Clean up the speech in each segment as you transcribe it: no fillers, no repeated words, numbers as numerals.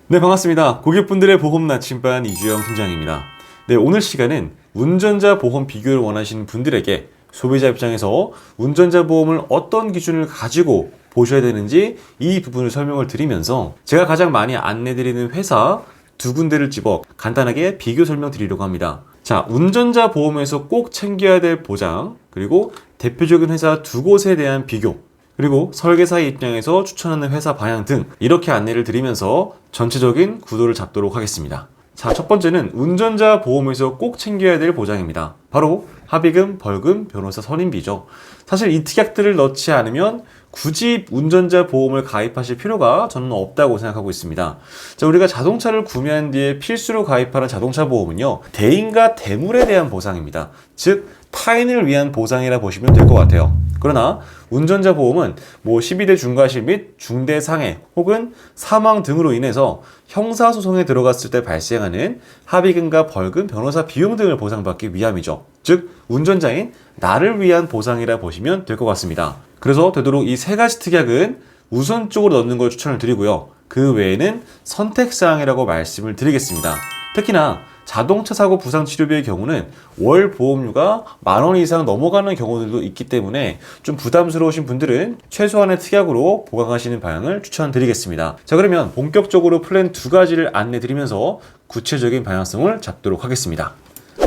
네, 반갑습니다. 고객분들의 보험 나침반 이주영 팀장입니다. 네, 오늘 시간은 운전자 보험 비교를 원하시는 분들에게 소비자 입장에서 운전자 보험을 어떤 기준을 가지고 보셔야 되는지 이 부분을 설명을 드리면서 제가 가장 많이 안내드리는 회사 두 군데를 집어 간단하게 비교 설명드리려고 합니다. 자, 운전자 보험에서 꼭 챙겨야 될 보장, 그리고 대표적인 회사 두 곳에 대한 비교, 그리고 설계사의 입장에서 추천하는 회사 방향 등 이렇게 안내를 드리면서 전체적인 구도를 잡도록 하겠습니다. 자, 첫 번째는 운전자 보험에서 꼭 챙겨야 될 보장입니다. 바로 합의금, 벌금, 변호사 선임비죠. 사실 이 특약들을 넣지 않으면 굳이 운전자 보험을 가입하실 필요가 저는 없다고 생각하고 있습니다. 자, 우리가 자동차를 구매한 뒤에 필수로 가입하는 자동차 보험은요, 대인과 대물에 대한 보상입니다. 즉, 타인을 위한 보상이라 보시면 될 것 같아요. 그러나 운전자 보험은 12대 중과실 및 중대 상해 혹은 사망 등으로 인해서 형사소송에 들어갔을 때 발생하는 합의금과 벌금, 변호사 비용 등을 보상받기 위함이죠. 즉, 운전자인 나를 위한 보상이라 보시면 될 것 같습니다. 그래서 되도록 이 세 가지 특약은 우선적으로 넣는 걸 추천을 드리고요. 그 외에는 선택사항이라고 말씀을 드리겠습니다. 특히나 자동차 사고 부상 치료비의 경우는 월 보험료가 10,000원 이상 넘어가는 경우들도 있기 때문에 좀 부담스러우신 분들은 최소한의 특약으로 보강하시는 방향을 추천드리겠습니다. 자, 그러면 본격적으로 플랜 두 가지를 안내 드리면서 구체적인 방향성을 잡도록 하겠습니다.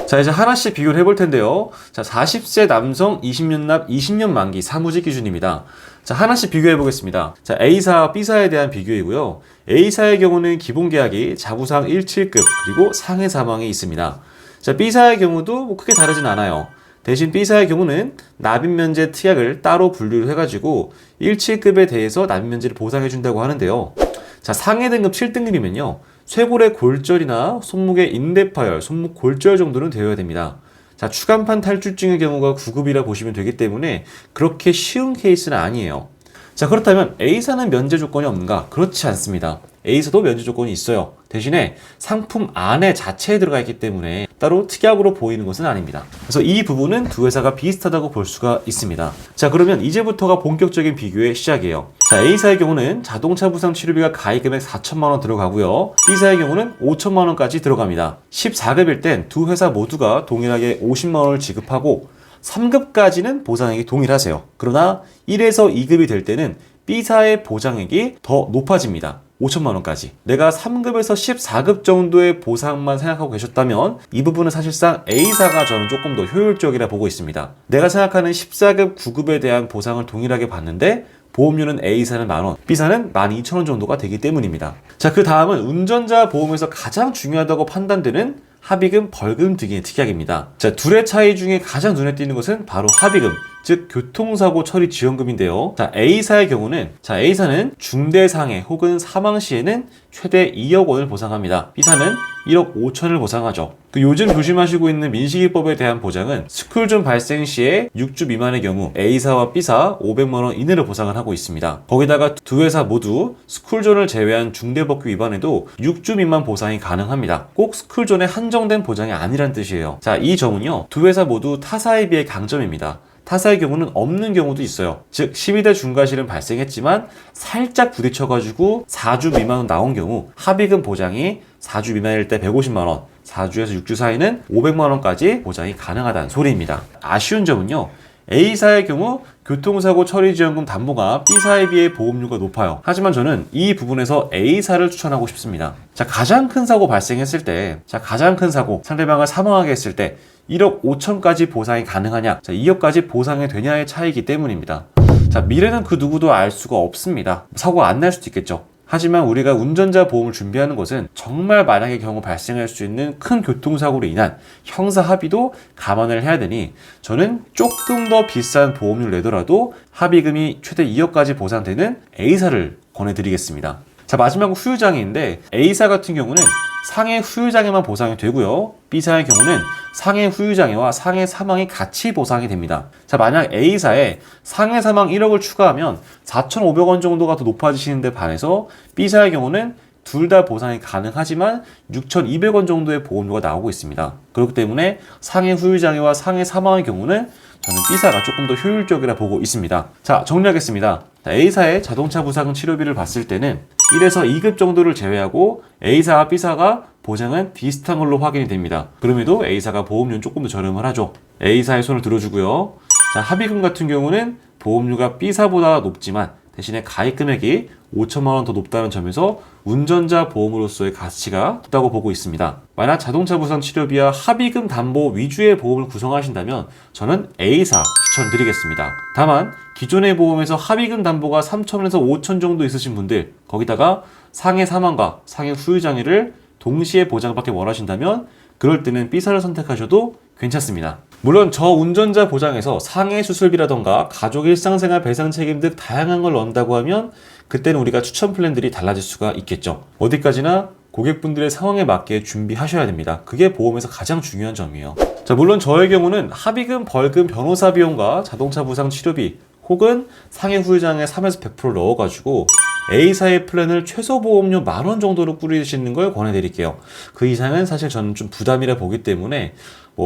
자, 이제 하나씩 비교를 해볼 텐데요. 자, 40세 남성 20년 납 20년 만기 사무직 기준입니다. 자, 하나씩 비교해 보겠습니다. 자, A사와 B사에 대한 비교이고요. A사의 경우는 기본 계약이 자부상 17급 그리고 상해 사망이 있습니다. 자, B사의 경우도 크게 다르진 않아요. 대신 B사의 경우는 납입면제 특약을 따로 분류를 해가지고 17급에 대해서 납입면제를 보상해준다고 하는데요. 자, 상해 등급 7등급이면요. 쇄골의 골절이나 손목의 인대파열, 손목 골절 정도는 되어야 됩니다. 자, 추간판 탈출증의 경우가 9급이라 보시면 되기 때문에 그렇게 쉬운 케이스는 아니에요. 자, 그렇다면 A사는 면제 조건이 없는가? 그렇지 않습니다. A사도 면제 조건이 있어요. 대신에 상품 안에 자체에 들어가 있기 때문에 따로 특약으로 보이는 것은 아닙니다. 그래서 이 부분은 두 회사가 비슷하다고 볼 수가 있습니다. 자, 그러면 이제부터가 본격적인 비교의 시작이에요. 자, A사의 경우는 자동차 부상 치료비가 가입금액 4천만 원 들어가고요. B사의 경우는 5천만 원까지 들어갑니다. 14급일 땐 두 회사 모두가 동일하게 50만 원을 지급하고 3급까지는 보상액이 동일하세요. 그러나 1에서 2급이 될 때는 B사의 보장액이 더 높아집니다. 5천만 원까지. 내가 3급에서 14급 정도의 보상만 생각하고 계셨다면 이 부분은 사실상 A사가 저는 조금 더 효율적이라 보고 있습니다. 내가 생각하는 14급, 9급에 대한 보상을 동일하게 받는데 보험료는 A사는 10,000원, B사는 12,000원 정도가 되기 때문입니다. 자, 그 다음은 운전자 보험에서 가장 중요하다고 판단되는 합의금, 벌금 등의 특약입니다. 자, 둘의 차이 중에 가장 눈에 띄는 것은 바로 합의금, 즉 교통사고 처리 지원금인데요. 자, A사의 경우는 A사는 중대상해 혹은 사망 시에는 최대 2억 원을 보상합니다. B사는 1억 5천을 보상하죠. 요즘 조심하시고 있는 민식이법에 대한 보장은 스쿨존 발생 시에 6주 미만의 경우 A사와 B사 500만 원 이내로 보상을 하고 있습니다. 거기다가 두 회사 모두 스쿨존을 제외한 중대법규 위반에도 6주 미만 보상이 가능합니다. 꼭 스쿨존에 한정된 보장이 아니란 뜻이에요. 자, 이 점은요, 두 회사 모두 타사에 비해 강점입니다. 타사의 경우는 없는 경우도 있어요. 즉 12대 중과실은 발생했지만 살짝 부딪혀가지고 4주 미만으로 나온 경우 합의금 보장이 4주 미만일 때 150만 원, 4주에서 6주 사이는 500만 원까지 보장이 가능하다는 소리입니다. 아쉬운 점은요, A사의 경우 교통사고 처리지원금 담보가 B사에 비해 보험료가 높아요. 하지만 저는 이 부분에서 A사를 추천하고 싶습니다. 자, 가장 큰 사고 발생했을 때, 가장 큰 사고, 상대방을 사망하게 했을 때 1억 5천까지 보상이 가능하냐, 2억까지 보상이 되냐의 차이이기 때문입니다. 자, 미래는 그 누구도 알 수가 없습니다. 사고가 안 날 수도 있겠죠. 하지만 우리가 운전자 보험을 준비하는 것은 정말 만약의 경우 발생할 수 있는 큰 교통사고로 인한 형사 합의도 감안을 해야 되니 저는 조금 더 비싼 보험료를 내더라도 합의금이 최대 2억까지 보상되는 A사를 권해드리겠습니다. 자, 마지막 후유장애인데 A사 같은 경우는 상해 후유장애만 보상이 되고요. B사의 경우는 상해 후유장애와 상해 사망이 같이 보상이 됩니다. 자, 만약 A사에 상해 사망 1억을 추가하면 4,500원 정도가 더 높아지시는데 반해서 B사의 경우는 둘 다 보상이 가능하지만 6,200원 정도의 보험료가 나오고 있습니다. 그렇기 때문에 상해 후유장애와 상해 사망의 경우는 저는 B사가 조금 더 효율적이라 보고 있습니다. 자, 정리하겠습니다. A사의 자동차 부상 치료비를 봤을 때는 1에서 2급 정도를 제외하고 A사와 B사가 보장은 비슷한 걸로 확인이 됩니다. 그럼에도 A사가 보험료는 조금 더 저렴을 하죠. A사의 손을 들어주고요. 자, 합의금 같은 경우는 보험료가 B사보다 높지만 대신에 가입 금액이 5천만 원 더 높다는 점에서 운전자 보험으로서의 가치가 높다고 보고 있습니다. 만약 자동차 부상 치료비와 합의금 담보 위주의 보험을 구성하신다면 저는 A사 추천드리겠습니다. 다만 기존의 보험에서 합의금 담보가 3천원에서 5천 정도 있으신 분들, 거기다가 상해 사망과 상해 후유 장애를 동시에 보장받기 원하신다면 그럴 때는 B사를 선택하셔도 괜찮습니다. 물론 저 운전자 보장에서 상해 수술비라던가 가족 일상생활 배상 책임 등 다양한 걸 넣는다고 하면 그때는 우리가 추천 플랜들이 달라질 수가 있겠죠. 어디까지나 고객분들의 상황에 맞게 준비하셔야 됩니다. 그게 보험에서 가장 중요한 점이에요. 자, 물론 저의 경우는 합의금, 벌금, 변호사 비용과 자동차 부상 치료비 혹은 상해 후유 장애 3에서 100% 넣어가지고 A사의 플랜을 최소 보험료 10,000원 정도로 꾸리시는 걸 권해드릴게요. 그 이상은 사실 저는 좀 부담이라 보기 때문에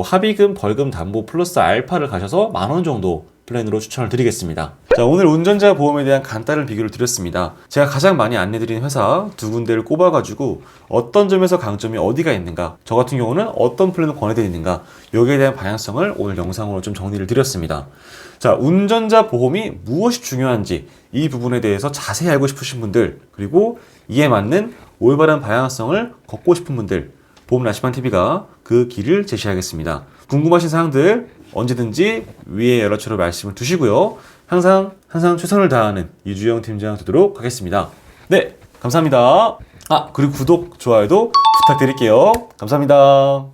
합의금, 벌금, 담보 플러스 알파를 가셔서 10,000원 정도 플랜으로 추천을 드리겠습니다. 자, 오늘 운전자 보험에 대한 간단한 비교를 드렸습니다. 제가 가장 많이 안내드리는 회사 두 군데를 꼽아가지고 어떤 점에서 강점이 어디가 있는가, 저 같은 경우는 어떤 플랜을 권해드리는가, 여기에 대한 방향성을 오늘 영상으로 좀 정리를 드렸습니다. 자, 운전자 보험이 무엇이 중요한지 이 부분에 대해서 자세히 알고 싶으신 분들, 그리고 이에 맞는 올바른 방향성을 걷고 싶은 분들, 보험라시반TV가 그 길을 제시하겠습니다. 궁금하신 사항들 언제든지 위에 연락처로 말씀을 주시고요. 항상 최선을 다하는 이주영 팀장 되도록 하겠습니다. 네, 감사합니다. 그리고 구독, 좋아요도 부탁드릴게요. 감사합니다.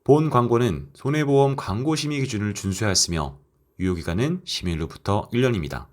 본 광고는 손해보험 광고심의 기준을 준수하였으며 유효기간은 심의일로부터 1년입니다.